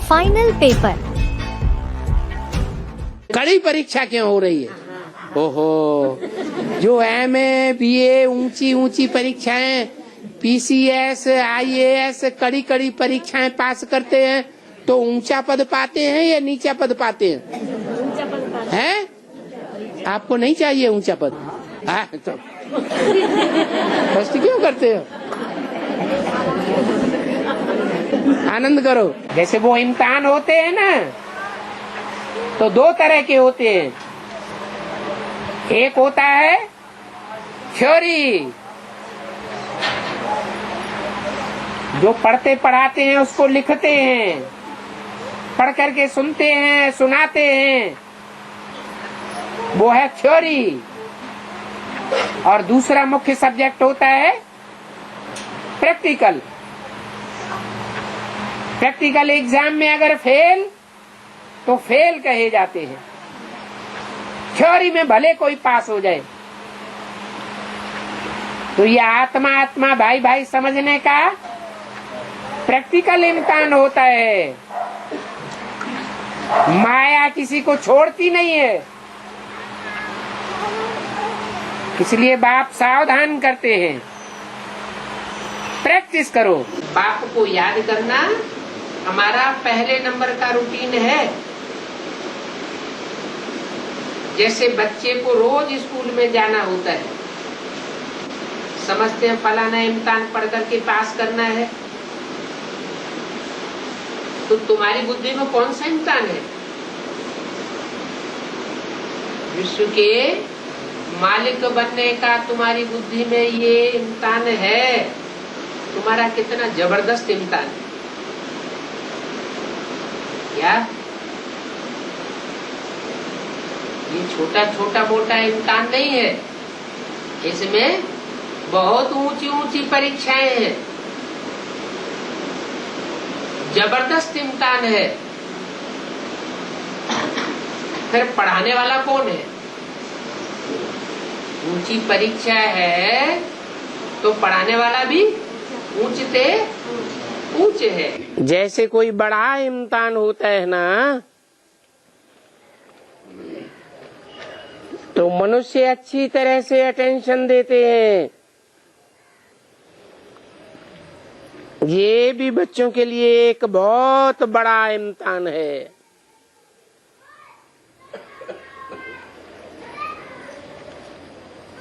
Final paper. कड़ी परीक्षा क्यों हो रही है? ओहो, जो MA BA ऊंची ऊंची परीक्षाएं, PCS IAS कड़ी कड़ी परीक्षाएं पास करते हैं तो ऊंचा पद पाते हैं या नीचा पद पाते हैं? ऊंचा पद पाते हैं? आपको नहीं चाहिए ऊंचा पद? तो फर्स्ट क्यों करते हो? आनंद करो। जैसे वो इम्तिहान होते हैं ना, तो दो तरह के होते हैं। एक होता है थ्योरी, जो पढ़ते पढ़ाते हैं उसको लिखते हैं, पढ़ करके सुनते हैं, सुनाते हैं, वो है थ्योरी। और दूसरा मुख्य सब्जेक्ट होता है प्रैक्टिकल। प्रैक्टिकल एग्जाम में अगर फेल तो फेल कहे जाते हैं। थ्योरी में भले कोई पास हो जाए। तो ये आत्मा आत्मा भाई भाई समझने का प्रैक्टिकल इम्तिहान होता है। माया किसी को छोड़ती नहीं है, इसलिए बाप सावधान करते हैं, प्रैक्टिस करो। बाप को याद करना हमारा पहले नंबर का रूटीन है। जैसे बच्चे को रोज स्कूल में जाना होता है, समझते हैं फलाना इम्तिहान पढ़ करके पास करना है, तो तुम्हारी बुद्धि में कौन सा इम्तिहान है? विश्व के मालिक बनने का तुम्हारी बुद्धि में ये इम्तिहान है। तुम्हारा कितना जबरदस्त इम्तिहान है। क्या ये छोटा छोटा मोटा इम्तिहान नहीं है, इसमें बहुत ऊंची ऊंची परीक्षाएं हैं, जबरदस्त इम्तिहान है। फिर पढ़ाने वाला कौन है? ऊंची परीक्षा है तो पढ़ाने वाला भी ऊंचते ऊंच है। जैसे कोई बड़ा इम्तिहान होता है ना, तो मनुष्य अच्छी तरह से अटेंशन देते हैं। ये भी बच्चों के लिए एक बहुत बड़ा इम्तिहान है।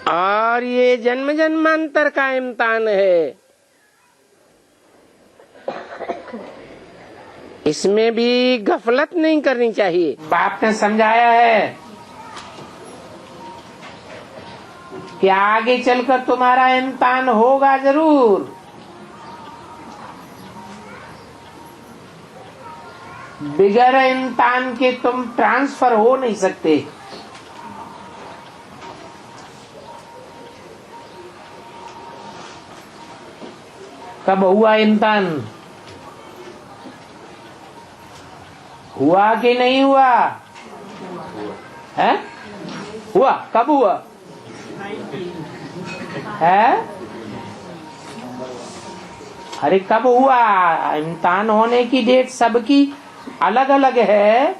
और ये जन्म जन्मांतर का इम्तिहान है। इसमें भी गफलत नहीं करनी चाहिए। बाप ने समझाया है कि आगे चलकर तुम्हारा इम्तिहान होगा जरूर। बिगर इम्तिहान के तुम ट्रांसफर हो नहीं सकते। कब हुआ इम्तिहान? हुआ कि नहीं हुआ? है? हुआ? कब हुआ? है? अरे कब हुआ? इम्तिहान होने की डेट सबकी अलग अलग है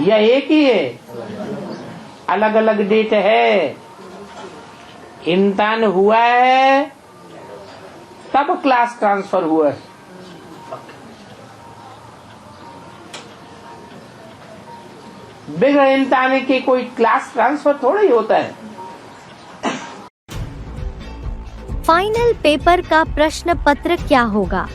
या एक ही है? अलग अलग डेट है। इम्तिहान हुआ है तब क्लास ट्रांसफर हुआ है। बिगर इम्तिहान के कोई क्लास ट्रांसफर थोड़ा ही होता है। फाइनल पेपर का प्रश्न पत्र क्या होगा?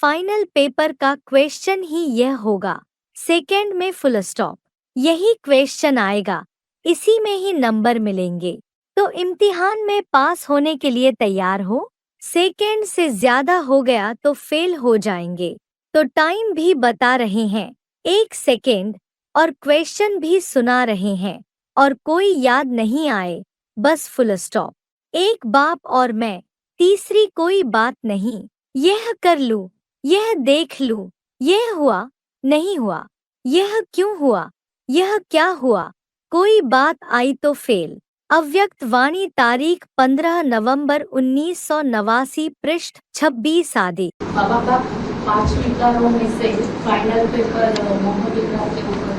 फाइनल पेपर का क्वेश्चन ही यह होगा, सेकंड में फुल स्टॉप, यही क्वेश्चन आएगा, इसी में ही नंबर मिलेंगे। तो इम्तिहान में पास होने के लिए तैयार हो। सेकंड से ज्यादा हो गया तो फेल हो जाएंगे। तो टाइम भी बता रहे हैं, 1 सेकंड, और क्वेश्चन भी सुना रहे हैं, और कोई याद नहीं आए, बस फुल स्टॉप। एक बाप और मैं, तीसरी कोई बात नहीं। यह कर लूं, यह देख लूं, यह हुआ, नहीं हुआ, यह क्यों हुआ, यह क्या हुआ, कोई बात आई तो फेल। अव्यक्त वाणी, तारीख 15 नवंबर 1989, पृष्ठ 26 आदि। बाबा 5 विकारों में से फाइनल पेपर मोह विकार के ऊपर।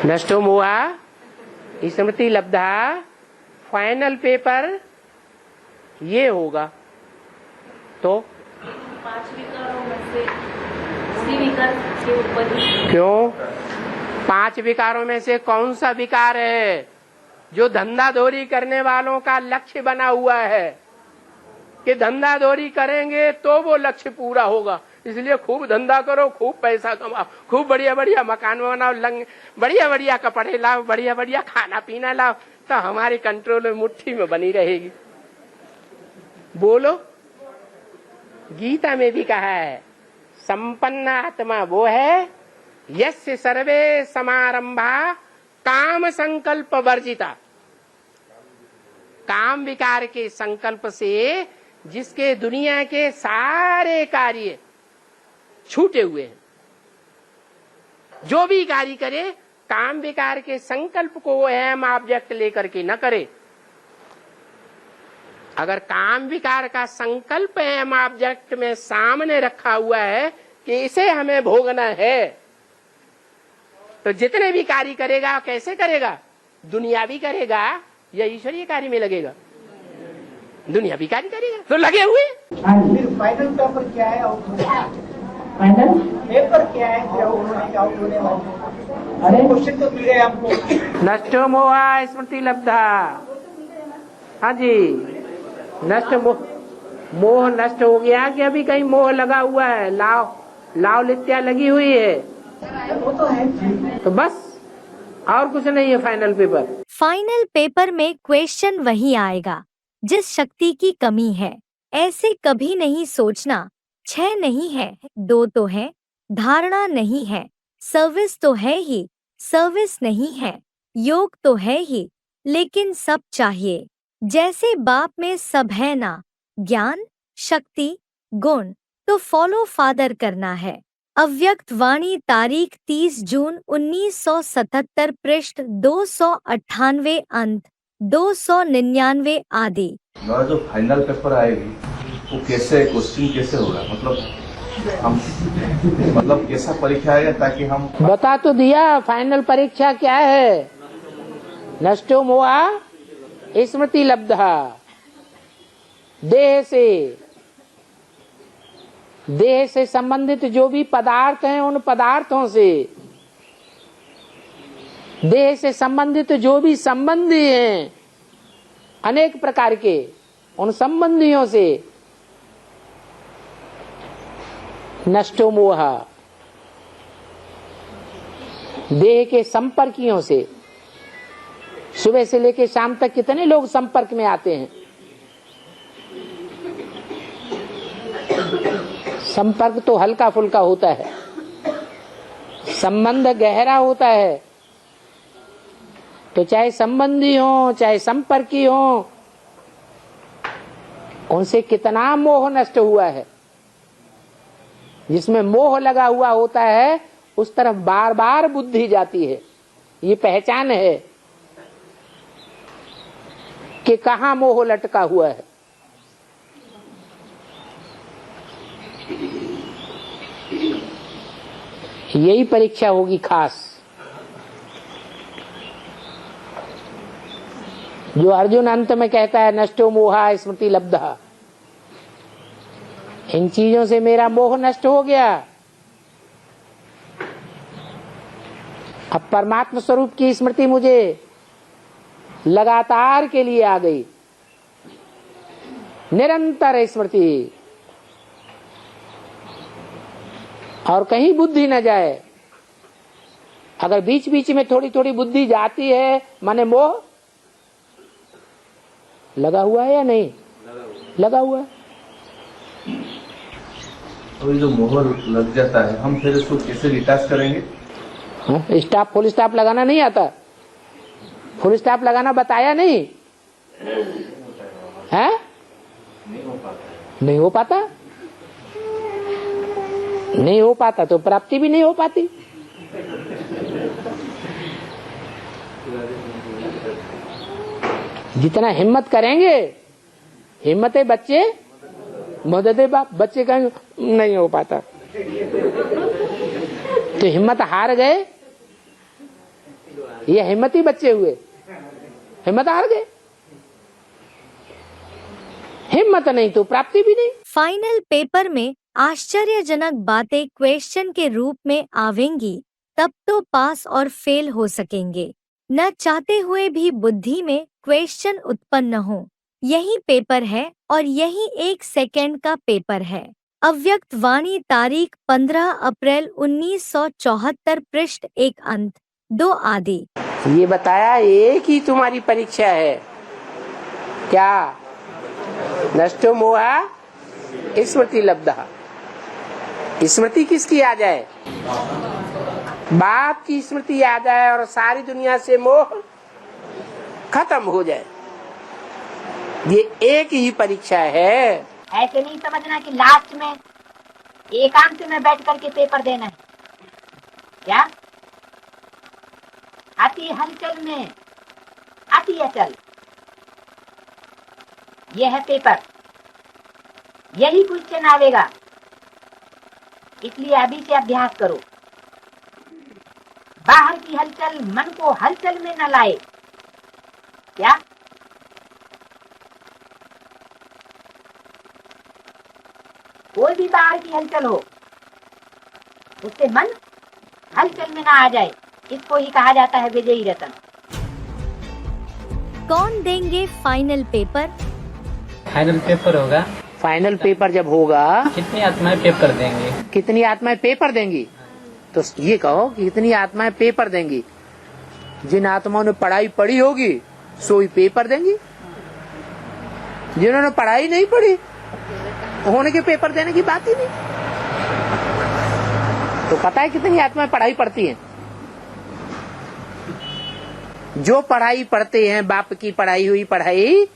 नष्टो मोहा स्मृति लब्धा, फाइनल पेपर ये होगा। तो 5 विकारों में से उसी विकार के ऊपर ही। क्यों? 5 विकारों में से कौन सा विकार है जो धंधाधोरी करने वालों का लक्ष्य बना हुआ है कि धंधाधोरी करेंगे तो वो लक्ष्य पूरा होगा, इसलिए खूब धंधा करो, खूब पैसा कमाओ, खूब बढ़िया बढ़िया मकान बनाओ, बढ़िया बढ़िया कपड़े लाओ, बढ़िया बढ़िया खाना पीना लाओ, तो हमारे कंट्रोल में मुट्ठी में बनी रहेगी। बोलो, गीता में भी कहा है संपन्न आत्मा वो है यस्य सर्वे समारंभा काम संकल्प वर्जिता। काम विकार के संकल्प से जिसके दुनिया के सारे कार्य छूटे हुए हैं, जो भी कार्य करे काम विकार के संकल्प को अहम ऑब्जेक्ट लेकर के न करे। अगर काम विकार का संकल्प अहम ऑब्जेक्ट में सामने रखा हुआ है कि इसे हमें भोगना है, तो जितने भी कार्य करेगा कैसे करेगा? दुनियावी करेगा या ईश्वरीय कार्य में लगेगा? दुनियावी कार्य करेगा, तो लगे हुए। फिर फाइनल पेपर क्या है? फाइनल पेपर क्या है? आउट होने वाले अरे क्वेश्चन तो मिल गए आपको। नष्टो मोहा स्मृति लब्धा। हाँ जी, नष्ट मोह नष्ट हो गया कि अभी कहीं मोह लगा हुआ है? लाव लित्या लगी हुई है, वो तो है। तो बस और कुछ नहीं है फाइनल पेपर। फाइनल पेपर में क्वेश्चन वही आएगा जिस शक्ति की कमी है। ऐसे कभी नहीं सोचना 6 नहीं है 2 तो है, धारणा नहीं है, सर्विस तो है ही, सर्विस नहीं है, योग तो है ही, लेकिन सब चाहिए। जैसे बाप में सब है ना, ज्ञान, शक्ति, गुण, तो फॉलो फादर करना है। अव्यक्त वाणी, तारीख 30 जून 1977, पृष्ठ 298, अंत 299 आदि। जो फाइनल पेपर आएगी वो कैसे क्वेश्चन कैसे होगा? मतलब कैसा परीक्षा आएगा ताकि हम बता तो दिया फाइनल परीक्षा क्या है। नष्टो मोहा स्मृति लब्धा। देह से संबंधित जो भी पदार्थ हैं उन पदार्थों से, देह से संबंधित जो भी संबंधी हैं अनेक प्रकार के, उन संबंधियों से नष्टो मोह। देह के संपर्कियों से, सुबह से लेकर शाम तक कितने लोग संपर्क में आते हैं। संपर्क तो हल्का फुल्का होता है, संबंध गहरा होता है। तो चाहे संबंधी हो चाहे संपर्की हो, उनसे कितना मोह नष्ट हुआ है। जिसमें मोह लगा हुआ होता है उस तरफ बार बार बुद्धि जाती है। ये पहचान है कि कहाँ मोह लटका हुआ है। यही परीक्षा होगी खास, जो अर्जुन अंत में कहता है नष्टो मोहा स्मृति लब्धा। इन चीजों से मेरा मोह नष्ट हो गया। अब परमात्मा स्वरूप की स्मृति मुझे लगातार के लिए आ गई, निरंतर स्मृति, और कहीं बुद्धि न जाए। अगर बीच बीच में थोड़ी थोड़ी बुद्धि जाती है, माने मोह लगा हुआ है या नहीं लगा हुआ है। तो ये जो मोहर लग जाता है, हम फिर इसको कैसे डिटैच करेंगे? स्टॉप, फुल स्टॉप लगाना नहीं आता। फुल स्टॉप लगाना बताया नहीं है? नहीं हो पाता, नहीं हो पाता तो प्राप्ति भी नहीं हो पाती। जितना हिम्मत करेंगे, हिम्मत है बच्चे मदद है बाप, बच्चे कहेंगे नहीं हो पाता, तो हिम्मत हार गए। ये हिम्मती बच्चे हुए, हिम्मत हार गए। हिम्मत नहीं तो प्राप्ति भी नहीं। फाइनल पेपर में आश्चर्यजनक बातें क्वेश्चन के रूप में आवेंगी, तब तो पास और फेल हो सकेंगे। न चाहते हुए भी बुद्धि में क्वेश्चन उत्पन्न हो। यही पेपर है और यही 1 सेकेंड का पेपर है। अव्यक्त वाणी तारीख 15 अप्रैल 1974 पृष्ठ 1 अंत 2 आदि। ये बताया एक ही तुम्हारी परीक्षा है क्या? नष्टो मोहा स्मृति लब्धा। स्मृति किसकी आ जाए? बाप की स्मृति आ जाए और सारी दुनिया से मोह खत्म हो जाए। ये एक ही परीक्षा है। ऐसे नहीं समझना कि लास्ट में एकांत में बैठ करके पेपर देना है क्या? अति हलचल में अति अचल, यह है पेपर, यही क्वेश्चन आवेगा। इसलिए अभी से अभ्यास करो। बाहर की हलचल मन को हलचल में न लाए क्या? कोई भी बाहर की हलचल हो उससे मन हलचल में ना आ जाए, इसको ही कहा जाता है विजयी रतन। कौन देंगे फाइनल पेपर? फाइनल पेपर होगा। फाइनल पेपर जब होगा कितनी आत्माएं पेपर देंगी? कितनी आत्माएं पेपर देंगी? तो ये कहो कि कितनी आत्माएं पेपर देंगी? जिन आत्माओं ने पढ़ाई पढ़ी होगी सो ही पेपर देंगी। जिन्होंने पढ़ाई नहीं पढ़ी होने के पेपर देने की बात ही नहीं। तो पता है कितनी आत्माएं पढ़ाई पढ़ती हैं? जो पढ़ाई पढ़ते हैं, बाप की पढ़ाई हुई पढ़ाई,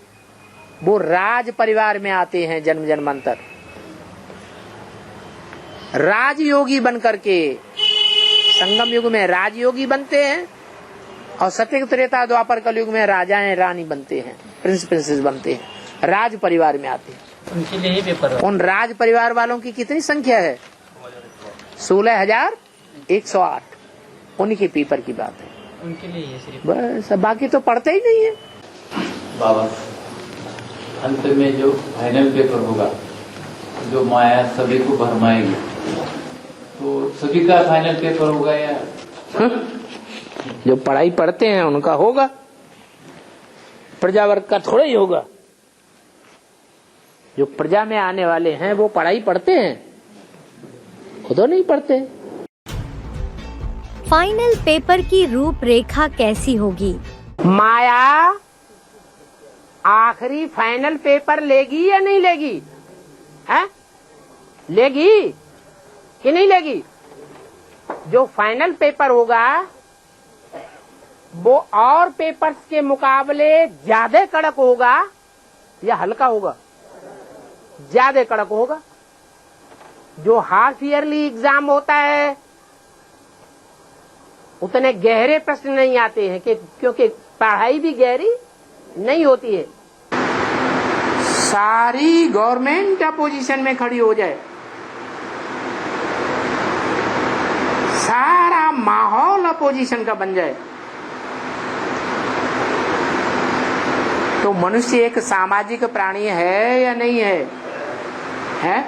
वो राज परिवार में आते हैं जन्म जन्मांतर। राजयोगी बन करके संगम युग में राजयोगी बनते हैं और सत्य त्रेता द्वापर कलयुग में राजाएं रानी बनते हैं, प्रिंस प्रिंसेस बनते हैं, राज परिवार में आते हैं। उनके लिए ही पेपर उन राज परिवार वालों की कितनी संख्या है? 16,108। उन्हीं के पेपर की बात है। उनके लिए ये सिर्फ बस, बाकी तो पढ़ते ही नहीं है। बाबा, अंत में जो फाइनल पेपर होगा, जो माया सभी को भरमाएगी, तो सभी का फाइनल पेपर होगा या? जो पढ़ाई पढ़ते हैं उनका होगा, प्रजा वर्ग का थोड़ा ही होगा। जो प्रजा में आने वाले हैं वो पढ़ाई पढ़ते हैं, खुद नहीं पढ़ते। फाइनल पेपर की रूपरेखा कैसी होगी? माया आखिरी फाइनल पेपर लेगी या नहीं लेगी? हैं? लेगी कि नहीं लेगी? जो फाइनल पेपर होगा वो और पेपर्स के मुकाबले ज्यादा कड़क होगा या हल्का होगा? ज्यादा कड़क होगा। जो हाफ ईयरली एग्जाम होता है उतने गहरे प्रश्न नहीं आते हैं क्योंकि पढ़ाई भी गहरी नहीं होती है। सारी गवर्नमेंट अपोजिशन में खड़ी हो जाए, सारा माहौल अपोजिशन का बन जाए, तो मनुष्य एक सामाजिक प्राणी है या नहीं है? है?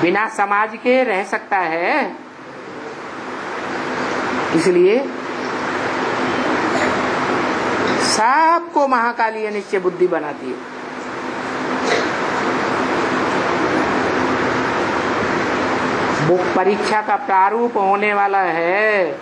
बिना समाज के रह सकता है? इसलिए सबको महाकाली अनिश्चय बुद्धि बनाती है। वो परीक्षा का प्रारूप होने वाला है।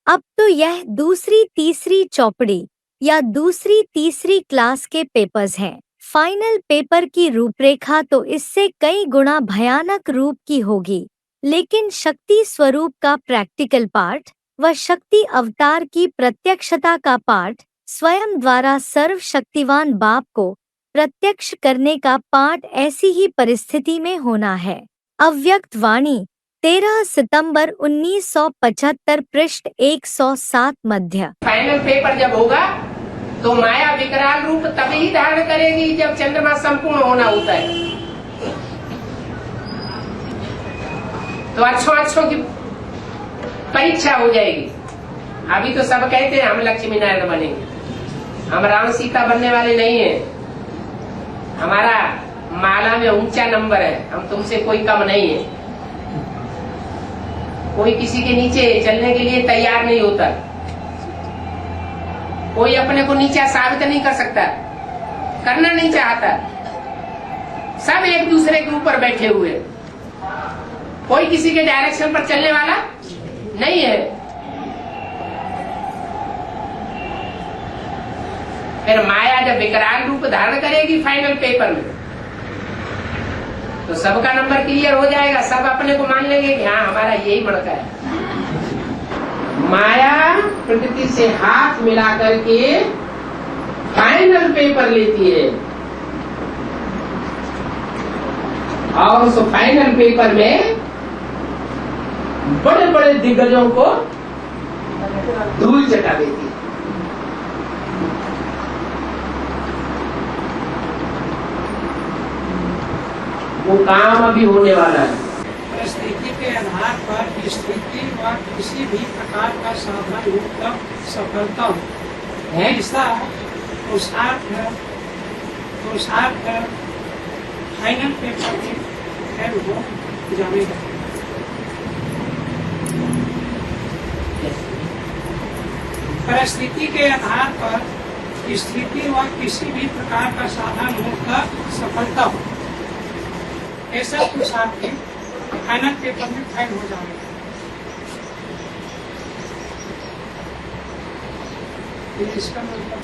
अब तो यह दूसरी तीसरी चौपड़ी या दूसरी तीसरी क्लास के पेपर्स हैं। फाइनल पेपर की रूपरेखा तो इससे कई गुना भयानक रूप की होगी, लेकिन शक्ति स्वरूप का प्रैक्टिकल पार्ट व शक्ति अवतार की प्रत्यक्षता का पार्ट, स्वयं द्वारा सर्वशक्तिवान बाप को प्रत्यक्ष करने का पार्ट ऐसी ही परिस्थिति में होना है। अव्यक्त वाणी 13 सितंबर 1975 पृष्ठ 107 मध्य। फाइनल पेपर जब होगा तो माया विकराल रूप तभी धारण करेगी जब चंद्रमा संपूर्ण होना होता है। तो अच्छों की परीक्षा हो जाएगी। अभी तो सब कहते हैं हम लक्ष्मी नारायण बनेंगे, हम राम सीता बनने वाले नहीं है। हमारा माला में ऊंचा नंबर है, हम तुमसे कोई कम नहीं है। कोई किसी के नीचे चलने के लिए तैयार नहीं होता, कोई अपने को नीचा साबित नहीं कर सकता, करना नहीं चाहता। सब एक दूसरे के ऊपर बैठे हुए, कोई किसी के डायरेक्शन पर चलने वाला नहीं है। फिर माया जब विकराल रूप धारण करेगी फाइनल पेपर में, तो सबका नंबर क्लियर हो जाएगा। सब अपने को मान लेंगे कि हाँ हमारा यही मणका है। माया प्रकृति से हाथ मिला करके फाइनल पेपर लेती है, और उस फाइनल पेपर में बड़े बड़े दिग्गजों को धूल चटा देती है। वो काम अभी होने वाला है। परिस्थिति के आधार पर स्थिति व किसी भी प्रकार का साधन युक्त सफलता है। ऐसा पुरुषार्थ फाइनल पेपर में फेल हो जाएगा। परिस्थिति के आधार पर स्थिति व किसी भी प्रकार का साधन युक्त सफलता हो, ऐसा पुरुषार्थ फाइनल पेपर में फेल हो जाएगा। इसका मतलब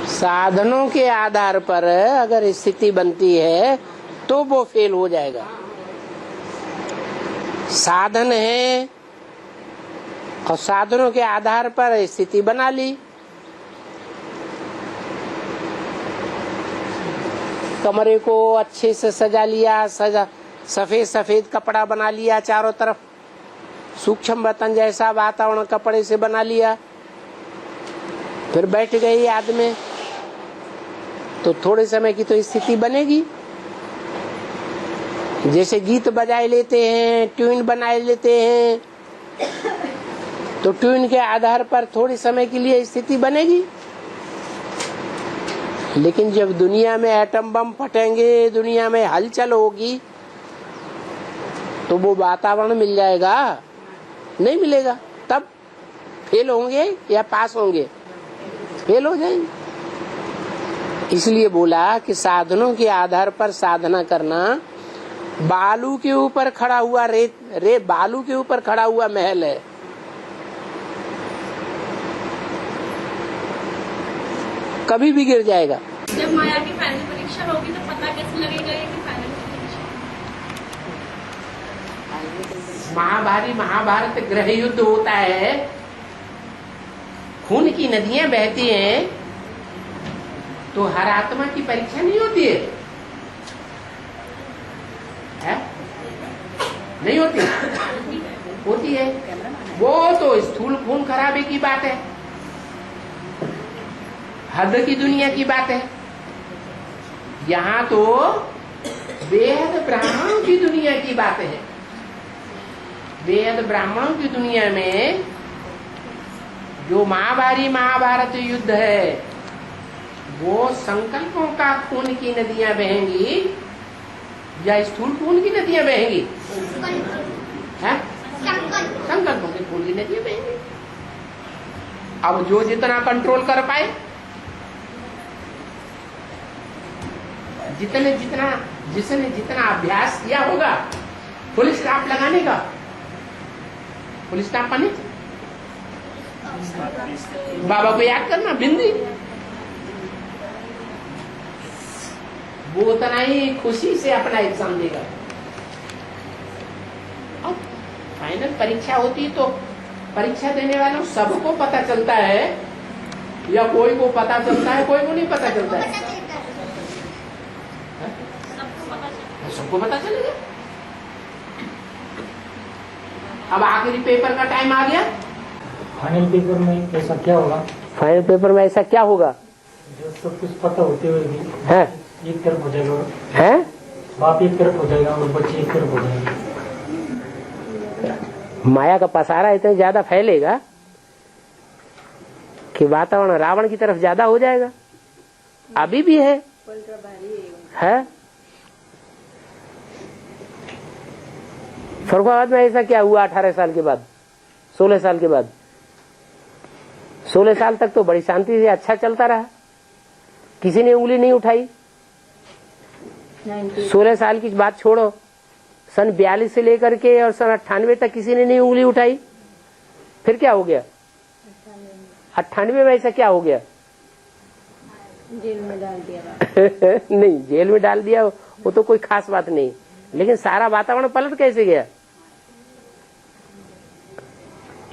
साधनों के आधार पर अगर स्थिति बनती है तो वो फेल हो जाएगा। साधन है और साधनों के आधार पर स्थिति बना ली। कमरे को अच्छे से सजा लिया, सफेद सफेद कपड़ा बना लिया, चारों तरफ सूक्ष्म बर्तन जैसा वातावरण कपड़े से बना लिया, फिर बैठ गए याद में, तो थोड़े समय की तो स्थिति बनेगी। जैसे गीत बजाए लेते हैं, ट्यून बनाए लेते हैं, तो ट्यून के आधार पर थोड़े समय के लिए स्थिति बनेगी। लेकिन जब दुनिया में एटम बम फटेंगे, दुनिया में हलचल होगी, तो वो वातावरण मिल जाएगा? नहीं मिलेगा। तब फेल होंगे या पास होंगे? फेल हो जाएंगे। इसलिए बोला कि साधनों के आधार पर साधना करना। बालू के ऊपर खड़ा हुआ बालू के ऊपर खड़ा हुआ महल है, कभी भी गिर जाएगा। जब माया की फाइनल परीक्षा होगी तो पता कैसे लगेगा ये कि फाइनल परीक्षा? महाभारत गृह युद्ध होता है, खून की नदियां बहती हैं, तो हर आत्मा की परीक्षा नहीं होती है? नहीं होती? होती है। वो तो स्थूल खून खराबे की बात है, हद की दुनिया की बात है। यहाँ तो वेद ब्राह्मणों की दुनिया की बात है। वेद ब्राह्मणों की दुनिया में जो महाभारत युद्ध है, वो संकल्पों का खून की नदियां बहेंगी या स्थूल खून की नदियां बहेंगी? संकल्पों के खून की नदियां बहेंगी। अब जो जितना कंट्रोल कर पाए, जिसने जितना अभ्यास किया होगा, फुल स्टॉप लगाने का, फुल स्टॉप पाने, बाबा को याद करना, बिंदी, वो उतना ही खुशी से अपना एग्जाम देगा। अब फाइनल परीक्षा होती तो परीक्षा देने वालों सबको पता चलता है या कोई को पता चलता है, कोई को नहीं पता चलता है? सबको पता चलेगा। अब आखिरी पेपर का टाइम आ गया। फाइनल पेपर में ऐसा क्या होगा? फाइनल पेपर में ऐसा क्या होगा? जो सब कुछ पता होते हुए भी है एक तरफ हो जाएगा। है बाप एक तरफ हो जाएगा और बच्चे एक तरफ हो जाएंगे। माया का पसारा इतना ज्यादा फैलेगा कि वातावरण रावण की तरफ ज्यादा हो जाएगा। अभी भी है फरुखाबाद में ऐसा क्या हुआ 18 साल के बाद, 16 साल के बाद? 16 साल तक तो बड़ी शांति से अच्छा चलता रहा, किसी ने उंगली नहीं उठाई। 16 साल की बात छोड़ो, सन 42 से लेकर के और सन 98 तक किसी ने नहीं उंगली उठाई। फिर क्या हो गया? 98 में ऐसा क्या हो गया? जेल में डाल दिया नहीं, जेल में डाल दिया वो तो कोई खास बात नहीं, लेकिन सारा वातावरण पलट कैसे गया?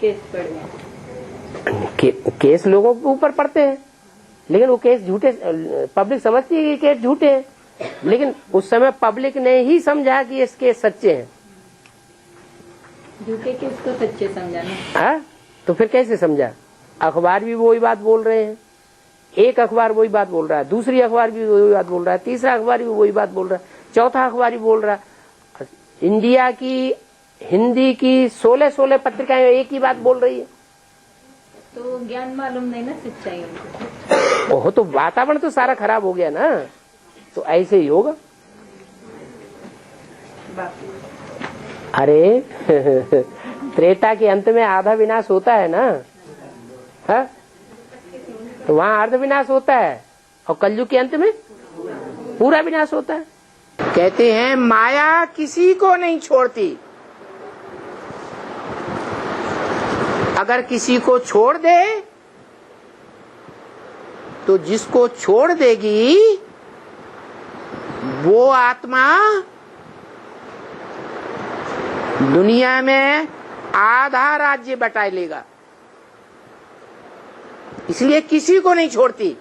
केस पड़ गया। केस लोगों के ऊपर पड़ते हैं, लेकिन वो केस झूठे, पब्लिक समझती है कि केस झूठे हैं, लेकिन उस समय पब्लिक ने ही समझा कि ये केस सच्चे हैं। झूठे केस को सच्चे समझाना। हाँ, तो फिर कैसे समझा? अखबार भी वही बात बोल रहे हैं, एक अखबार वही बात बोल रहा है, दूसरी अखबार भी वही बात बोल रहा है, तीसरा अखबार भी वही बात बोल रहा है, चौथा अखबार भी बोल रहा है। इंडिया की हिंदी की 16 पत्रिकाएं एक ही बात बोल रही है। तो ज्ञान मालूम नहीं ना सच्चाई उनको। ओह, तो वातावरण तो सारा खराब हो गया ना, तो ऐसे ही होगा। अरे त्रेता के अंत में आधा विनाश होता है ना, है? तो वहाँ अर्ध विनाश होता है, और कलयुग के अंत में पूरा विनाश होता है। कहते हैं माया किसी को नहीं छोड़ती, अगर किसी को छोड़ दे तो जिसको छोड़ देगी वो आत्मा दुनिया में आधा राज्य बटा लेगा, इसलिए किसी को नहीं छोड़ती।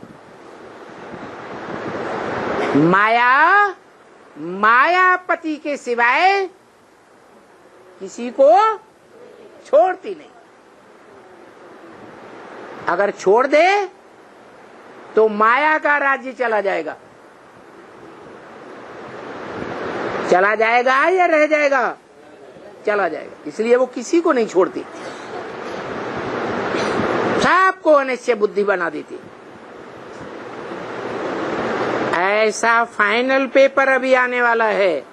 मायापति के सिवाय किसी को छोड़ती नहीं। अगर छोड़ दे तो माया का राज्य चला जाएगा या रह जाएगा? चला जाएगा, इसलिए वो किसी को नहीं छोड़ती, सबको अनिश्चय बुद्धि बना देती। ऐसा फाइनल पेपर अभी आने वाला है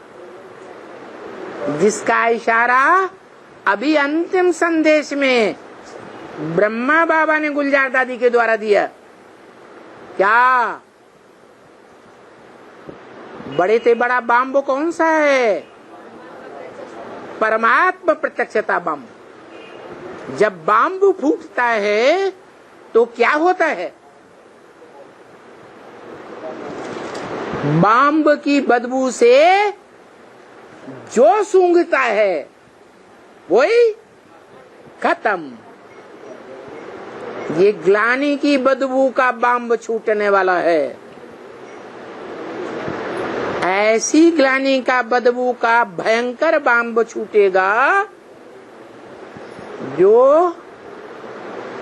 जिसका इशारा अभी अंतिम संदेश में ब्रह्मा बाबा ने गुलजार दादी के द्वारा दिया। क्या बड़े से बड़ा बाम्ब कौन सा है? परमात्मा प्रत्यक्षता बाम्ब। जब बाम्ब फूटता है तो क्या होता है? बाम्ब की बदबू से जो सूंघता है वही खत्म। ये ग्लानि की बदबू का बाम्ब छूटने वाला है। ऐसी ग्लानि का बदबू का भयंकर बाम्ब छूटेगा जो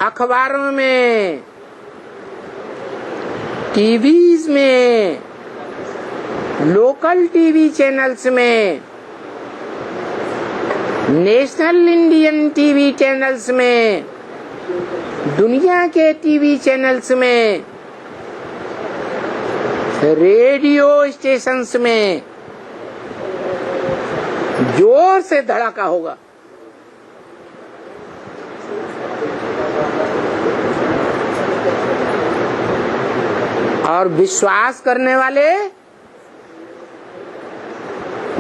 अखबारों में, टीवीज में, लोकल टीवी चैनल्स में, नेशनल इंडियन टीवी चैनल्स में, दुनिया के टीवी चैनल्स में, रेडियो स्टेशंस में जोर से धड़ाका होगा। और विश्वास करने वाले,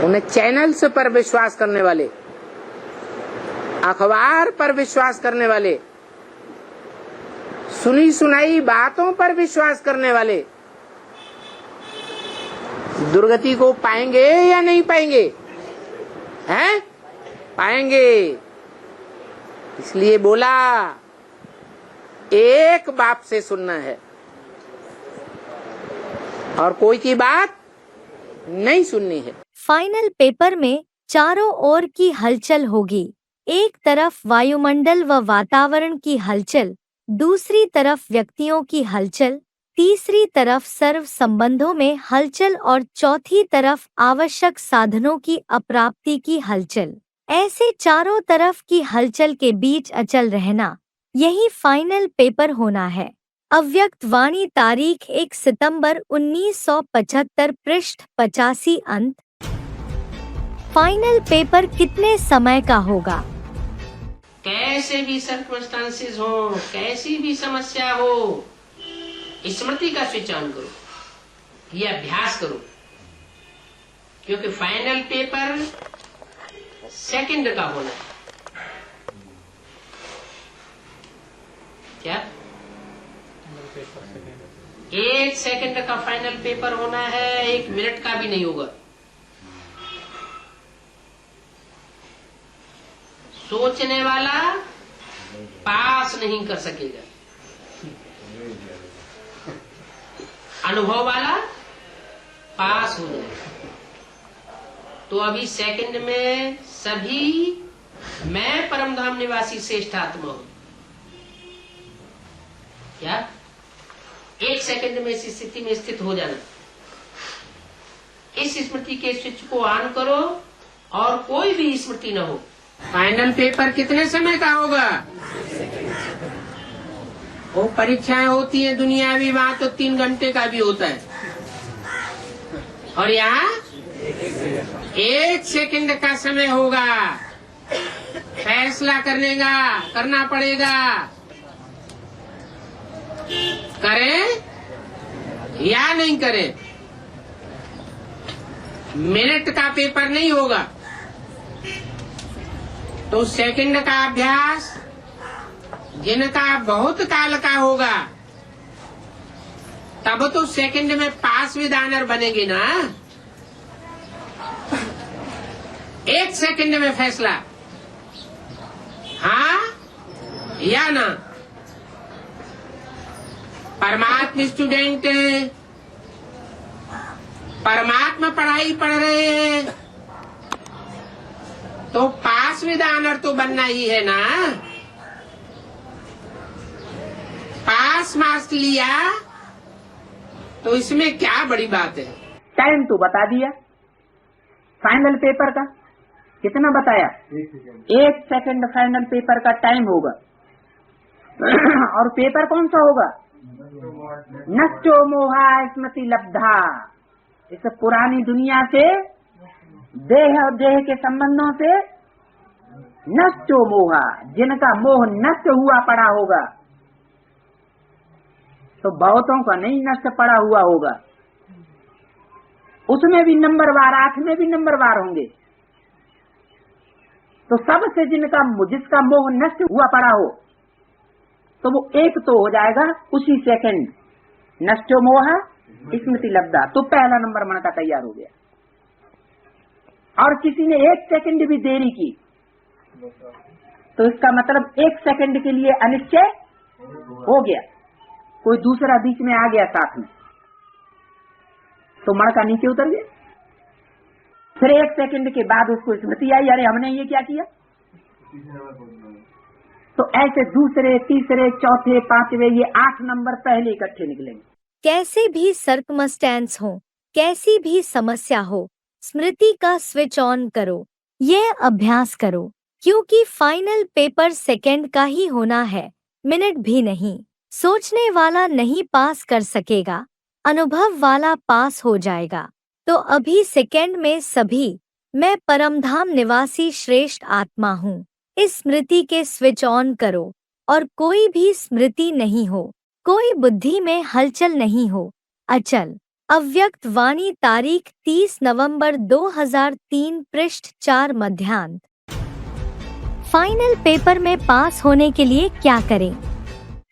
उन्हें चैनल्स पर विश्वास करने वाले, अखबार पर विश्वास करने वाले, सुनी सुनाई बातों पर विश्वास करने वाले दुर्गति को पाएंगे या नहीं पाएंगे? हैं? पाएंगे। इसलिए बोला एक बाप से सुनना है और कोई की बात नहीं सुननी है। फाइनल पेपर में चारों ओर की हलचल होगी। एक तरफ वायुमंडल व वातावरण की हलचल, दूसरी तरफ व्यक्तियों की हलचल, तीसरी तरफ सर्व संबंधों में हलचल और चौथी तरफ आवश्यक साधनों की अप्राप्ति की हलचल। ऐसे चारों तरफ की हलचल के बीच अचल रहना, यही फाइनल पेपर होना है। अव्यक्त वाणी तारीख 1 सितंबर 1975 पृष्ठ 85 अंत। फाइनल पेपर कितने समय का होगा? कैसे भी सर्कमस्टांसेस हो, कैसी भी समस्या हो, स्मृति का स्विच ऑन करो, ये अभ्यास करो, क्योंकि फाइनल पेपर सेकंड का होना है। क्या 1 सेकंड का फाइनल पेपर होना है, 1 मिनट का भी नहीं होगा। सोचने वाला पास नहीं कर सकेगा, अनुभव वाला पास हो जाएगा। तो अभी सेकंड में सभी मैं परमधाम निवासी श्रेष्ठ आत्मा हूं, क्या 1 सेकंड में इस स्थिति में स्थित हो जाना। इस स्मृति के स्विच को ऑन करो और कोई भी स्मृति न हो। फाइनल पेपर कितने समय का होगा? वो परीक्षाएं होती हैं दुनियावी, वहां तो 3 घंटे का भी होता है, और यहाँ 1 सेकंड का समय होगा। फैसला करना पड़ेगा, करें या नहीं करें। मिनट का पेपर नहीं होगा, तो सेकंड का अभ्यास जिनका बहुत काल का होगा, तब तो सेकंड में पास विद ऑनर बनेगी ना। 1 सेकंड में फैसला, हाँ या ना। परमात्मा स्टूडेंट हैं, परमात्मा पढ़ाई पढ़ रहे हैं, तो पास विद ऑनर तो बनना ही है ना। पास मार्क्स लिया तो इसमें क्या बड़ी बात है। टाइम तो बता दिया, फाइनल पेपर का कितना बताया? 1 सेकंड फाइनल पेपर का टाइम होगा। और पेपर कौन सा होगा? नष्टो मोहा स्मृति लब्धा। इस पुरानी दुनिया से, देह और देह के संबंधों से नष्टो मोहा, जिनका मोह नष्ट हुआ पड़ा होगा, तो बहुतों का नहीं नष्ट पड़ा हुआ होगा। उसमें भी नंबरवार, 8 में भी नंबरवार होंगे। तो सबसे जिसका मोह नष्ट हुआ पड़ा हो, तो वो एक तो हो जाएगा उसी सेकंड। नष्टो मोह स्मृति लब्धा, तो पहला नंबर मन का तैयार हो गया। और किसी ने 1 सेकंड भी देरी की, तो इसका मतलब 1 सेकंड के लिए अनिश्चय हो गया, कोई दूसरा बीच में आ गया साथ में, तो मणका नीचे उतर गया। फिर 1 सेकंड के बाद उसको स्मृति आई, अरे हमने ये क्या किया। तो ऐसे दूसरे, तीसरे, चौथे, 5वें, ये 8 नंबर पहले इकट्ठे निकलेंगे। कैसे भी सर्कमस्टेंस हो, कैसी भी समस्या हो, स्मृति का स्विच ऑन करो, यह अभ्यास करो, क्योंकि फाइनल पेपर सेकंड का ही होना है, मिनट भी नहीं। सोचने वाला नहीं पास कर सकेगा, अनुभव वाला पास हो जाएगा। तो अभी सेकंड में सभी मैं परमधाम निवासी श्रेष्ठ आत्मा हूँ, इस स्मृति के स्विच ऑन करो, और कोई भी स्मृति नहीं हो, कोई बुद्धि में हलचल नहीं हो, अचल अव्यक्त वाणी तारीख 30 नवंबर 2003 पृष्ठ 4 मध्यांत। फाइनल पेपर में पास होने के लिए क्या करें?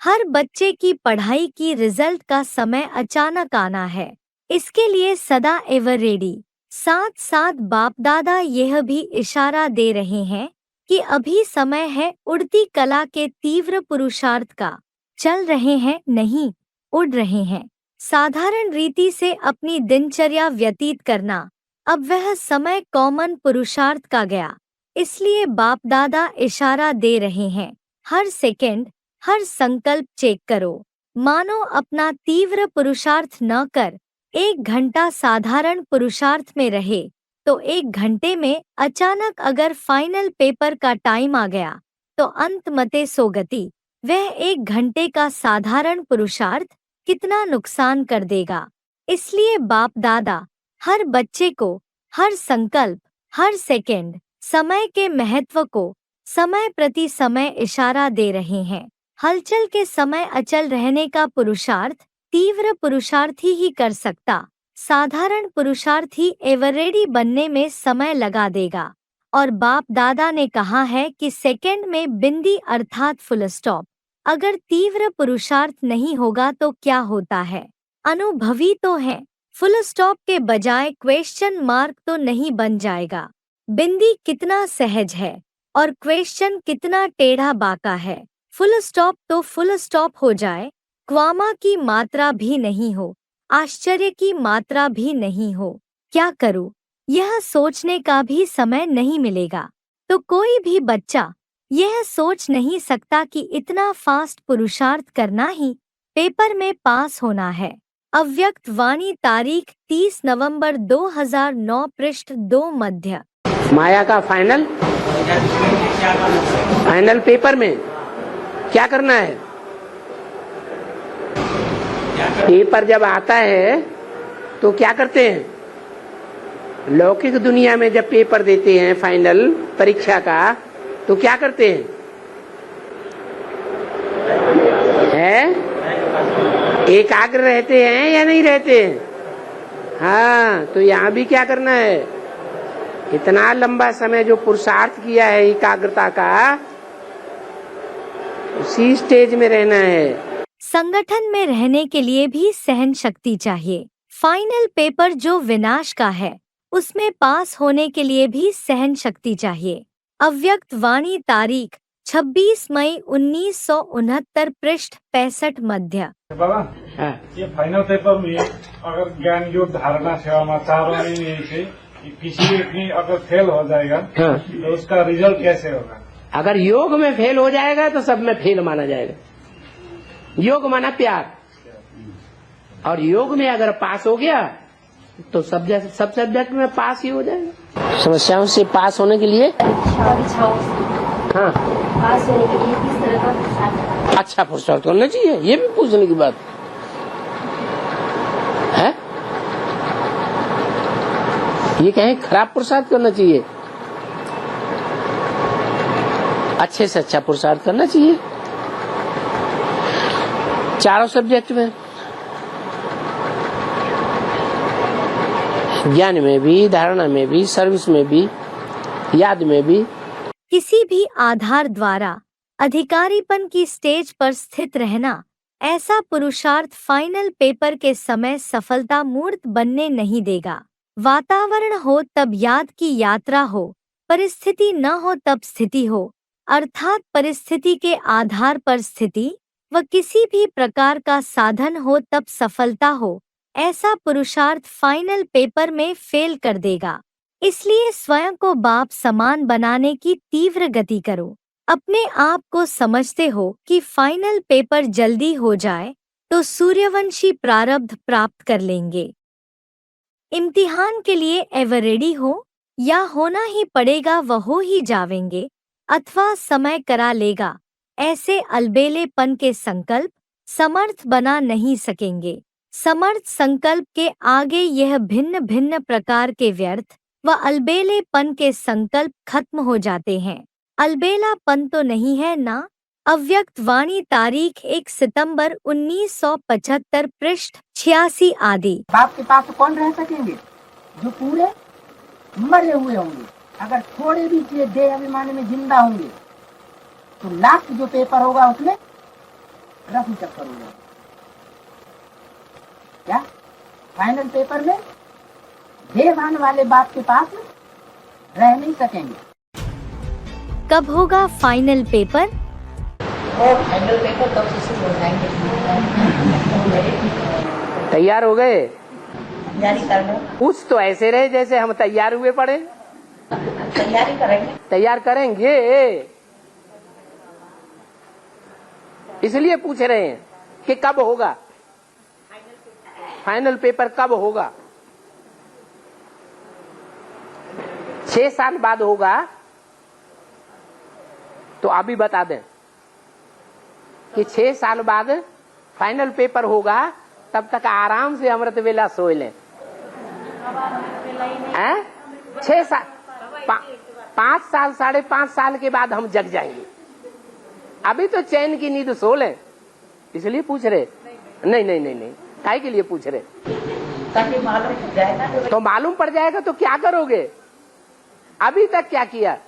हर बच्चे की पढ़ाई की रिजल्ट का समय अचानक आना है, इसके लिए सदा एवर रेडी। साथ साथ बाप दादा यह भी इशारा दे रहे हैं कि अभी समय है उड़ती कला के तीव्र पुरुषार्थ का। चल रहे हैं नहीं, उड़ रहे हैं। साधारण रीति से अपनी दिनचर्या व्यतीत करना, अब वह समय कॉमन पुरुषार्थ का गया। इसलिए बाप दादा इशारा दे रहे हैं, हर सेकंड, हर संकल्प चेक करो। मानो अपना तीव्र पुरुषार्थ न कर 1 घंटा साधारण पुरुषार्थ में रहे, तो 1 घंटे में अचानक अगर फाइनल पेपर का टाइम आ गया तो अंत मते सो गति। वह 1 घंटे का साधारण पुरुषार्थ कितना नुकसान कर देगा। इसलिए बाप दादा हर बच्चे को हर संकल्प, हर सेकंड समय के महत्व को समय प्रति समय इशारा दे रहे हैं। हलचल के समय अचल रहने का पुरुषार्थ तीव्र पुरुषार्थी ही कर सकता। साधारण पुरुषार्थी एवर रेडी बनने में समय लगा देगा। और बाप दादा ने कहा है कि सेकंड में बिंदी अर्थात फुल स्टॉप। अगर तीव्र पुरुषार्थ नहीं होगा तो क्या होता है? अनुभवी तो है, फुल स्टॉप के बजाय क्वेश्चन मार्क तो नहीं बन जाएगा। बिंदी कितना सहज है और क्वेश्चन कितना टेढ़ा बाका है। फुल स्टॉप तो फुल स्टॉप हो जाए, क्वामा की मात्रा भी नहीं हो, आश्चर्य की मात्रा भी नहीं हो। क्या करूं? यह सोचने का भी समय नहीं मिलेगा। तो कोई भी बच्चा यह सोच नहीं सकता कि इतना फास्ट पुरुषार्थ करना ही पेपर में पास होना है। अव्यक्त वाणी तारीख 30 नवंबर 2009 पृष्ठ 2 मध्य। माया का फाइनल पेपर में क्या करना है? पेपर जब आता है तो क्या करते हैं? लौकिक दुनिया में जब पेपर देते हैं फाइनल परीक्षा का तो क्या करते हैं? एकाग्र रहते हैं या नहीं रहते हैं? हाँ, तो यहाँ भी क्या करना है? इतना लंबा समय जो पुरुषार्थ किया है एकाग्रता का, उसी स्टेज में रहना है। संगठन में रहने के लिए भी सहन शक्ति चाहिए। फाइनल पेपर जो विनाश का है उसमें पास होने के लिए भी सहन शक्ति चाहिए। अव्यक्त वाणी तारीख 26 मई 1969 पृष्ठ 65 मध्य। बाबा, ये फाइनल पेपर में अगर ज्ञान योग धारणा सेवा चारों में से किसी एक में अगर फेल हो जाएगा तो उसका रिजल्ट कैसे होगा? अगर योग में फेल हो जाएगा तो सब में फेल माना जाएगा। योग माना प्यार, और योग में अगर पास हो गया तो सब सब्जेक्ट में पास ही हो जाएगा। समस्याओं से पास होने के लिए हाँ पास होने के लिए किस तरह का अच्छा पुरुषार्थ करना चाहिए, ये भी पूछने की बात है। ये कहें खराब पुरुषार्थ करना चाहिए? अच्छे से अच्छा पुरुषार्थ करना चाहिए चारों सब्जेक्ट में, ज्ञान में भी, धारणा में भी, सर्विस में भी, याद में भी। किसी भी आधार द्वारा अधिकारीपन की स्टेज पर स्थित रहना, ऐसा पुरुषार्थ फाइनल पेपर के समय सफलता मूर्त बनने नहीं देगा। वातावरण हो तब याद की यात्रा हो, परिस्थिति न हो तब स्थिति हो, अर्थात परिस्थिति के आधार पर स्थिति व किसी भी प्रकार का साधन हो तब सफलता हो, ऐसा पुरुषार्थ फाइनल पेपर में फेल कर देगा। इसलिए स्वयं को बाप समान बनाने की तीव्र गति करो। अपने आप को समझते हो कि फाइनल पेपर जल्दी हो जाए तो सूर्यवंशी प्रारब्ध प्राप्त कर लेंगे। इम्तिहान के लिए एवर रेडी हो या होना ही पड़ेगा वह हो ही जावेंगे, अथवा समय करा लेगा, ऐसे अलबेलेपन के संकल्प समर्थ बना नहीं सकेंगे। समर्थ संकल्प के आगे यह भिन्न भिन्न प्रकार के व्यर्थ व अलबेलेपन के संकल्प खत्म हो जाते हैं। अलबेलापन तो नहीं है ना। अव्यक्त वाणी तारीख 1 सितंबर 1975 पृष्ठ 86 आदि। बाप के पास कौन रह सकेंगे? जो पूरे मरे हुए होंगे। अगर थोड़े भी देह अभिमान में जिंदा होंगे तो लास्ट जो पेपर होगा उसमें रफू चक्कर होगा। क्या फाइनल पेपर में देहवान वाले बाप के पास रह नहीं सकेंगे। कब होगा फाइनल पेपर? और फाइनल पेपर कब से हो जाएंगे? तैयार हो गए? तैयारी करना। कुछ तो ऐसे रहे जैसे हम तैयार हुए पड़े। तैयारी करेंगे। तैयार करेंगे, इसलिए पूछ रहे हैं कि कब होगा? फाइनल पेपर कब होगा? 6 साल बाद होगा? तो अभी बता दें कि 6 साल बाद फाइनल पेपर होगा, तब तक आराम से अमृत वेला सो लें। 6 साल 5 साल 5.5 साल के बाद हम जग जाएंगे। अभी तो चैन की नींद सो लें, इसलिए पूछ रहे। नहीं, काहे के लिए पूछ रहे? ताकि मालूम पड़ जाएगा। तो मालूम पड़ जाएगा तो क्या करोगे? अभी तक क्या किया?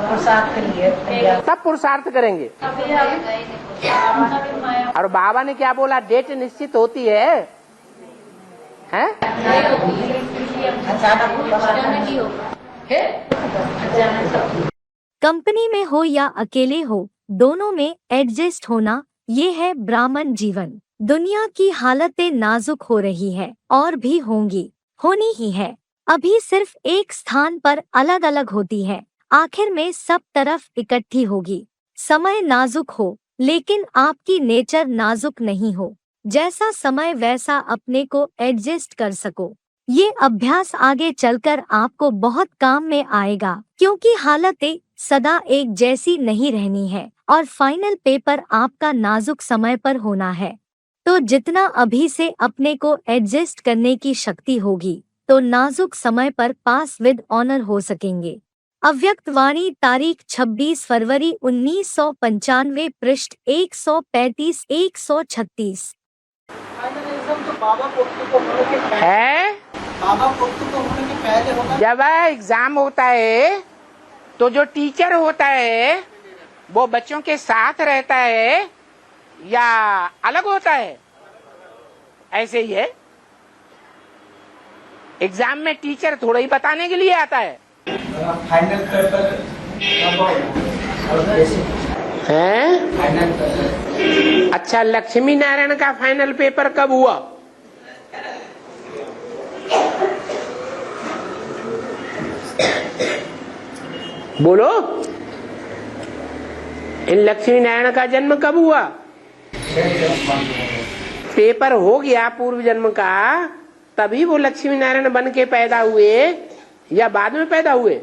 पुरुषार्थ के लिए सब पुरुषार्थ करेंगे। और बाबा ने क्या बोला? डेट निश्चित होती है, हैं? कंपनी में हो या अकेले हो, दोनों में एडजस्ट होना, ये है ब्राह्मण जीवन। दुनिया की हालतें नाजुक हो रही है और भी होंगी, होनी ही है। अभी सिर्फ एक स्थान पर अलग अलग होती है, आखिर में सब तरफ इकट्ठी होगी। समय नाजुक हो, लेकिन आपकी नेचर नाजुक नहीं हो। जैसा समय वैसा अपने को एडजस्ट कर सको। ये अभ्यास आगे चलकर आपको बहुत काम में आएगा, क्योंकि हालतें सदा एक जैसी नहीं रहनी है और फाइनल पेपर आपका नाजुक समय पर होना है। तो जितना अभी से अपने को एडजस्ट करने की शक्ति होगी, तो नाजुक समय पर पास विद ऑनर हो सकेंगे। अव्यक्त वाणी, तारीख 26 फरवरी 1995, पृष्ठ 135-136। तो बाबा पोर्तु को होने के पहले है बाबा पोर्तु को होने के पहले होगा। जब एग्जाम होता है तो जो टीचर होता है वो बच्चों के साथ रहता है या अलग होता है? ऐसे ही है। एग्जाम में टीचर थोड़ा ही बताने के लिए आता है। फाइनल पेपर हैं? अच्छा, लक्ष्मी नारायण का फाइनल पेपर कब हुआ? बोलो, इन लक्ष्मी नारायण का जन्म कब हुआ? पेपर हो गया पूर्व जन्म का, तभी वो लक्ष्मी नारायण बन के पैदा हुए या बाद में पैदा हुए?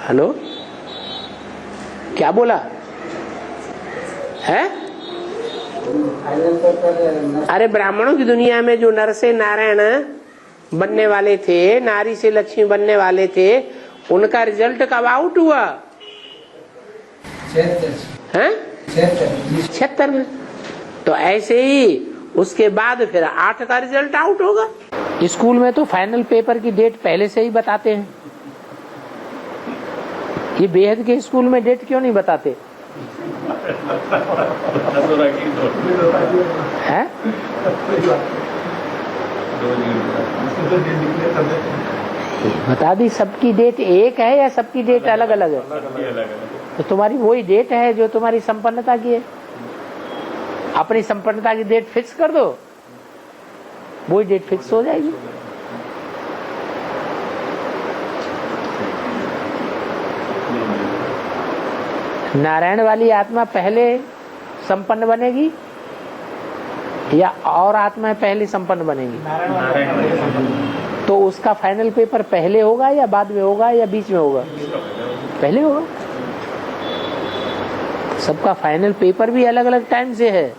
हेलो, क्या बोला है? अरे ब्राह्मणों की दुनिया में जो नर से नारायण बनने वाले थे, नारी से लक्ष्मी बनने वाले थे, उनका रिजल्ट कब आउट हुआ? 76 में। तो ऐसे ही उसके बाद फिर 8 का रिजल्ट आउट होगा। स्कूल में तो फाइनल पेपर की डेट पहले से ही बताते हैं। ये बेहद के स्कूल में डेट क्यों नहीं बताते? है? बता दी, सबकी डेट एक है या सबकी डेट अलग अलग है? तो तुम्हारी वही डेट है जो तुम्हारी संपन्नता की है। अपनी संपन्नता की डेट फिक्स कर दो, वही डेट फिक्स हो जाएगी। नारायण वाली आत्मा पहले संपन्न बनेगी या और आत्माएं पहले संपन्न बनेगी? तो उसका फाइनल पेपर पहले होगा या बाद में होगा या बीच में होगा? पहले होगा। सबका फाइनल पेपर भी अलग अलग टाइम से है,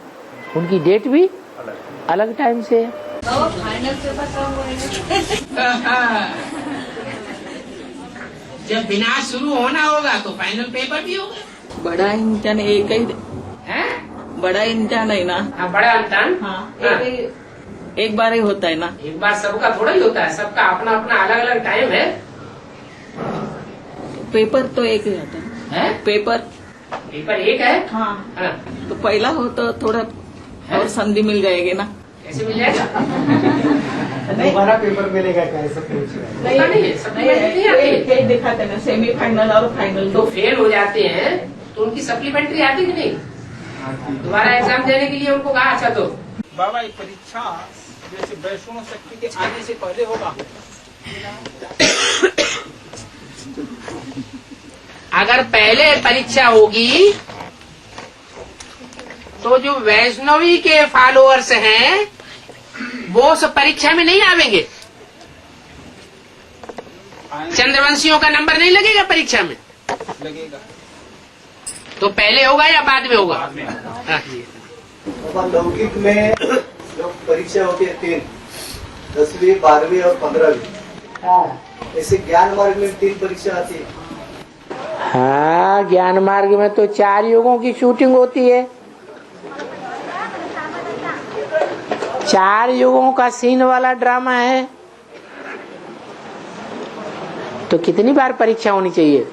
उनकी डेट भी अलग टाइम से है। फाइनल पेपर कब होगा? जब विनाश शुरू होना होगा तो फाइनल पेपर भी होगा। बड़ा इम्तिहान एक ही है, बड़ा इम्तिहान है ना? हाँ, बड़ा इम्तिहान एक बार ही होता है ना? एक बार सबका थोड़ा ही होता है, सबका अपना अपना अलग अलग टाइम है। पेपर तो एक ही आता है। पेपर एक है। हाँ। तो पहला हो तो थोड़ा और संधि मिल जाएगी ना? कैसे मिल जाएगा? दोबारा पेपर मिलेगा कैसे? नहीं दिखाते ना, सेमीफाइनल और फाइनल तो फेल हो जाते हैं तो उनकी सप्लीमेंट्री आती कि नहीं? दोबारा एग्जाम देने के लिए उनको कहा। अच्छा, तो बाबा ये परीक्षा जैसे वैष्णव शक्ति के आने से पहले होगा? अगर पहले परीक्षा होगी तो जो वैष्णवी के फॉलोअर्स हैं वो उस परीक्षा में नहीं आवेंगे। चंद्रवंशियों का नंबर नहीं लगेगा परीक्षा में? लगेगा। तो पहले होगा या बाद में होगा? हाँ जी। लौकिक में जो परीक्षा होती है 3, 10वीं, 12वीं और 15वीं, ऐसे ज्ञान मार्ग में 3 परीक्षा आती है। हाँ, ज्ञान मार्ग में तो 4 युगों की शूटिंग होती है। 4 युगों का सीन वाला ड्रामा है। तो कितनी बार परीक्षा होनी चाहिए?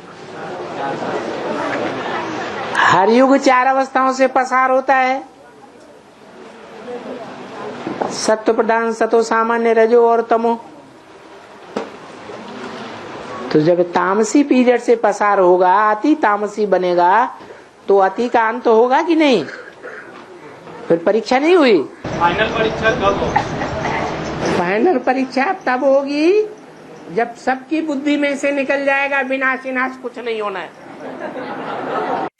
हर युग 4 अवस्थाओं से पसार होता है। सत्व प्रधान, सतो सामान्य, रजो और तमो। तो जब तामसी पीरियड से पसार होगा, अति तामसी बनेगा, तो अति का अंत होगा कि नहीं? फिर परीक्षा नहीं हुई। फाइनल परीक्षा कब होगी? फाइनल परीक्षा तब होगी जब सबकी बुद्धि में से निकल जाएगा विनाश विनाश कुछ नहीं होना है।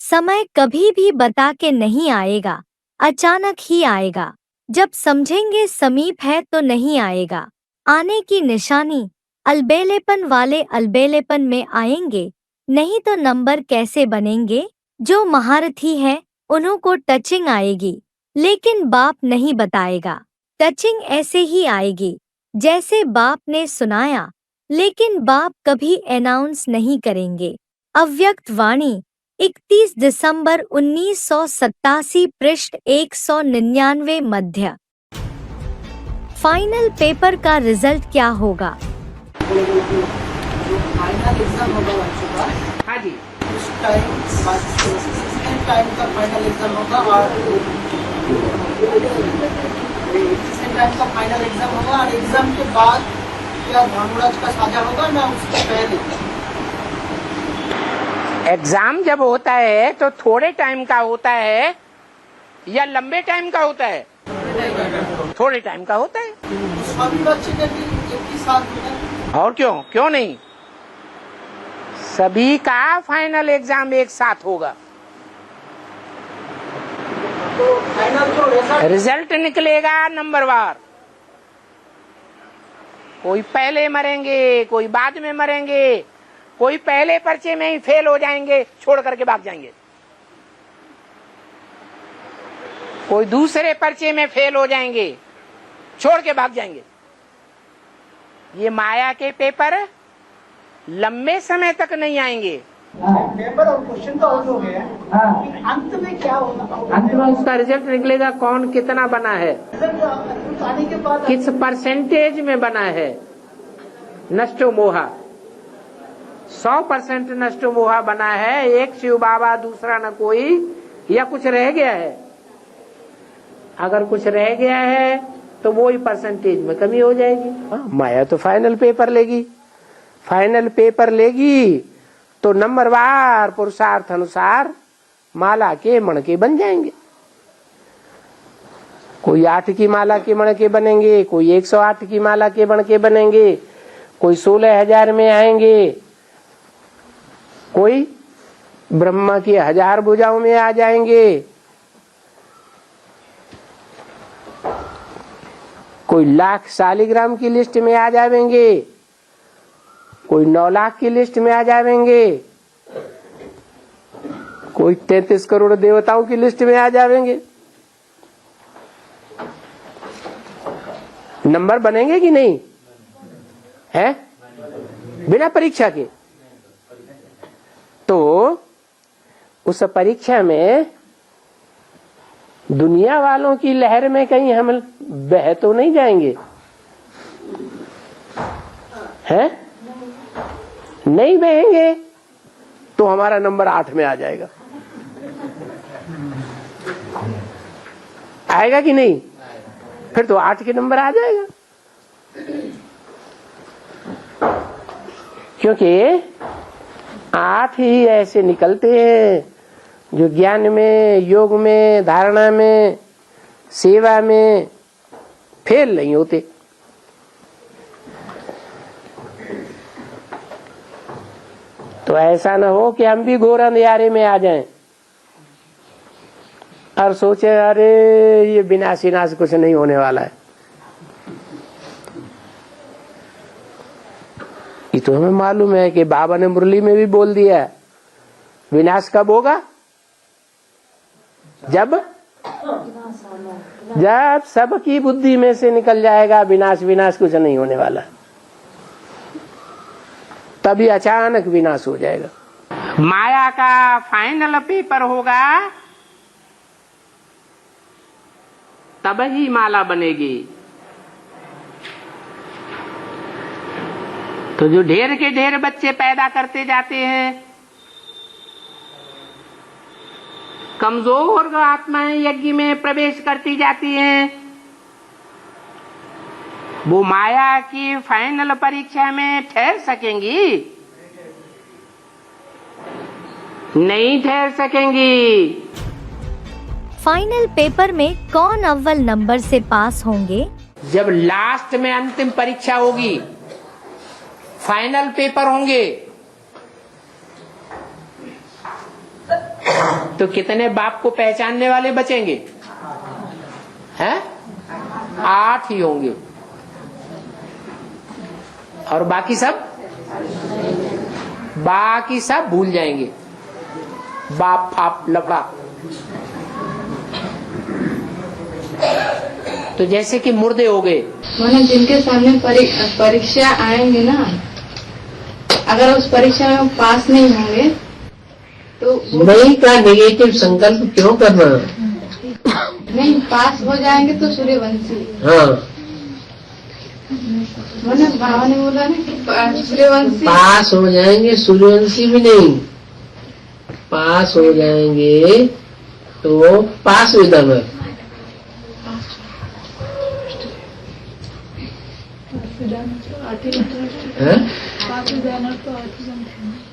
समय कभी भी बता के नहीं आएगा, अचानक ही आएगा। जब समझेंगे समीप है तो नहीं आएगा। आने की निशानी अलबेलेपन वाले अलबेलेपन में आएंगे, नहीं तो नंबर कैसे बनेंगे? जो महारथी है उन्हों को टचिंग आएगी, लेकिन बाप नहीं बताएगा। टचिंग ऐसे ही आएगी जैसे बाप ने सुनाया, लेकिन बाप कभी अनाउंस नहीं करेंगे। अव्यक्त वाणी 31 दिसंबर 1987, पृष्ठ 199 मध्य। फाइनल पेपर का रिजल्ट क्या होगा? फाइनल एग्जाम होगा बच्चों का। हाँ जी। उस टाइम का फाइनल एग्जाम होगा और टाइम का फाइनल एग्जाम होगा। और एग्जाम के बाद क्या धर्मराज का साझा होगा ना उसके पहले? एग्जाम जब होता है तो थोड़े टाइम का होता है या लंबे टाइम का होता है? थोड़े टाइम का होता है। सभी बच्चे का एक ही साथ होता है। और क्यों नहीं? सभी का फाइनल एग्जाम एक साथ होगा। तो फाइनल जो रिजल्ट निकलेगा नंबरवार। कोई पहले मरेंगे, कोई बाद में मरेंगे, कोई पहले पर्चे में ही फेल हो जाएंगे, छोड़ करके भाग जाएंगे, कोई दूसरे पर्चे में फेल हो जाएंगे, छोड़ के भाग जाएंगे। ये माया के पेपर लंबे समय तक नहीं आएंगे। पेपर और क्वेश्चन तो आउट हो गया। अंत में क्या होगा? अंत में उसका रिजल्ट निकलेगा, कौन कितना बना है, रिजल्ट आने के बाद किस परसेंटेज में बना है। नष्टो मोहा 100% नष्टो मोहा बना है। एक शिव बाबा, दूसरा न कोई, या कुछ रह गया है? अगर कुछ रह गया है तो वो ही परसेंटेज में कमी हो जाएगी। माया तो फाइनल पेपर लेगी। फाइनल पेपर लेगी तो नंबरवार पुरुषार्थ अनुसार माला के मणके बन जाएंगे। कोई 8 की माला के मणके बनेंगे, कोई 108 की माला के मणके बनेंगे, कोई 16,000 में आएंगे, कोई ब्रह्मा की 1000 भुजाओं में आ जाएंगे, कोई लाख शालिग्राम की लिस्ट में आ जाएंगे, कोई 9 लाख की लिस्ट में आ जाएंगे, कोई 33 करोड़ देवताओं की लिस्ट में आ जाएंगे। नंबर बनेंगे कि नहीं है? बिना परीक्षा के। तो उस परीक्षा में दुनिया वालों की लहर में कहीं हम बह तो नहीं जाएंगे, हैं? नहीं बहेंगे तो हमारा नंबर 8 में आ जाएगा। आएगा कि नहीं? फिर तो 8 के नंबर आ जाएगा। क्योंकि 8 ही ऐसे निकलते हैं जो ज्ञान में, योग में, धारणा में, सेवा में फेल नहीं होते। तो ऐसा न हो कि हम भी घोर अंधियारे में आ जाएं। और सोचे अरे ये विनाश विनाश कुछ नहीं होने वाला है। ये तो हमें मालूम है कि बाबा ने मुरली में भी बोल दिया है, विनाश कब होगा? जब सबकी बुद्धि में से निकल जाएगा विनाश विनाश कुछ नहीं होने वाला, तभी अचानक विनाश हो जाएगा। माया का फाइनल पेपर होगा तब ही माला बनेगी। तो जो ढेर के ढेर बच्चे पैदा करते जाते हैं, कमजोर आत्माएं यज्ञ में प्रवेश करती जाती हैं, वो माया की फाइनल परीक्षा में ठहर सकेंगी? नहीं ठहर सकेंगी। फाइनल पेपर में कौन अव्वल नंबर से पास होंगे? जब लास्ट में अंतिम परीक्षा होगी, फाइनल पेपर होंगे, तो कितने बाप को पहचानने वाले बचेंगे? हैं? 8 ही होंगे। और बाकी सब भूल जाएंगे। बाप आप लफड़ा। तो जैसे कि मुर्दे हो गए। मैंने जिनके सामने परीक्षा आएंगे ना, अगर उस परीक्षा में पास नहीं होंगे तो नहीं का नेगेटिव संकल्प क्यों करना? नहीं पास हो जाएंगे तो सूर्यवंशी। हाँ, मैंने बाबा ने बोला ना कि सूर्यवंशी पास हो जाएंगे, सूर्यवंशी भी नहीं, पास हो जाएंगे तो पास विदानर।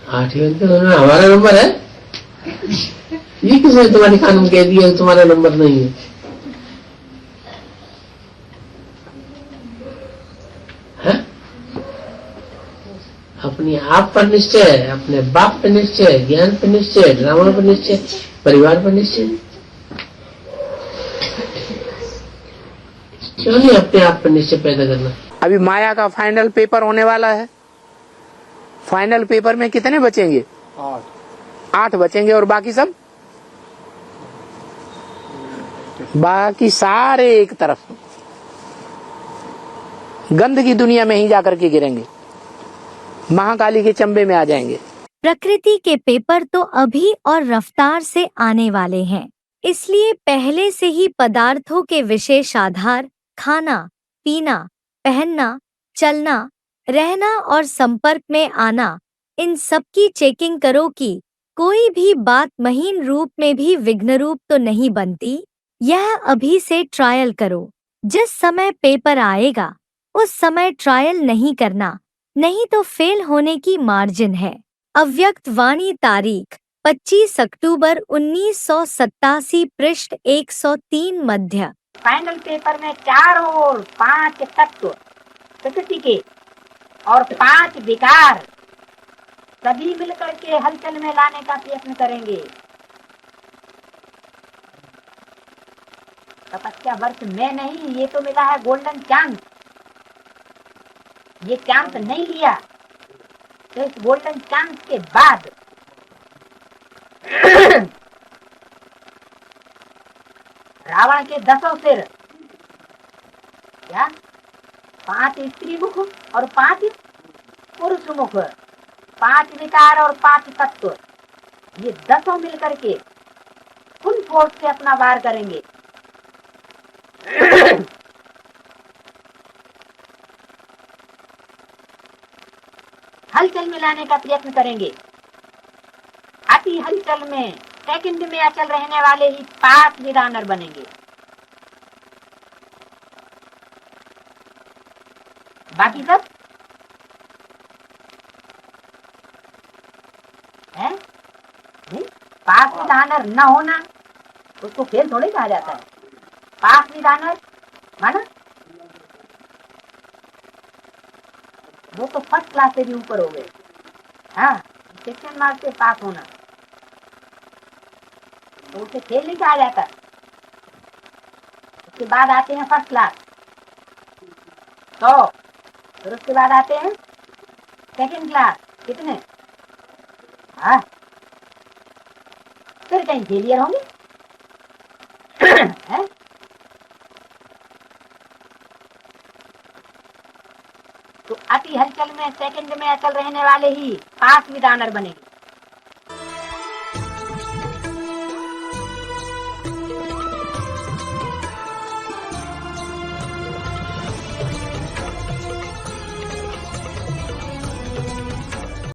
आठवीं तो हमारा नंबर है। ये किसने तुम्हारे कान में कह दिया तुम्हारा नंबर नहीं है? अपने आप पर निश्चय, अपने बाप पर निश्चय, ज्ञान पर निश्चय, ड्रामा पर निश्चय, परिवार पर निश्चय। क्यों नहीं अपने आप पर निश्चय पैदा करना? अभी माया का फाइनल पेपर होने वाला है। फाइनल पेपर में कितने बचेंगे? 8 बचेंगे। और बाकी सब? बाकी सारे एक तरफ गंध की दुनिया में ही जाकर के गिरेंगे, महाकाली के चंबे में आ जाएंगे। प्रकृति के पेपर तो अभी और रफ्तार से आने वाले हैं, इसलिए पहले से ही पदार्थों के विशेष आधार, खाना, पीना, पहनना, चलना, रहना और संपर्क में आना, इन सब की चेकिंग करो कि कोई भी बात महीन रूप में भी विघ्न रूप तो नहीं बनती। यह अभी से ट्रायल करो। जिस समय पेपर आएगा उस समय ट्रायल नहीं करना, नहीं तो फेल होने की मार्जिन है। अव्यक्त वाणी तारीख 25 अक्टूबर 1987, पृष्ठ 103 मध्य। फाइनल पेपर में 4 और 5 तत्व प्रकृति के और 5 विकार सभी मिलकर के हलचल में लाने का प्रयत्न करेंगे। तपस्या वर्ष में नहीं, ये तो मिला है गोल्डन चांस। ये चांस नहीं लिया तो इस गोल्डन चांस के बाद रावण के 10 सिर, क्या 5 स्त्री मुख और 5 पुरुष मुख, 5 विकार और 5 तत्व, ये 10 मिलकर के फुल फोर्स से अपना वार करेंगे। हलचल में लाने का प्रयत्न करेंगे। अति हलचल में सेकंड में अचल रहने वाले ही 5 विदानर बनेंगे। बाकी सब है नहीं, 5 विदानर न होना उसको फेल थोड़े कहा जाता है। 5 विदानर माना वो तो फर्स्ट क्लास से भी ऊपर हो गए। हाँ, सेक्शन मार्क से पास होना तो उसे फेल नहीं कहा जाता। उसके बाद आते हैं फर्स्ट क्लास 100, फिर उसके बाद आते हैं सेकंड क्लास कितने, हाँ, फिर कहीं फेलियर होंगे हैं? तो अति हलचल में सेकंड में अचल रहने वाले ही पास विद ऑनर बनेंगे।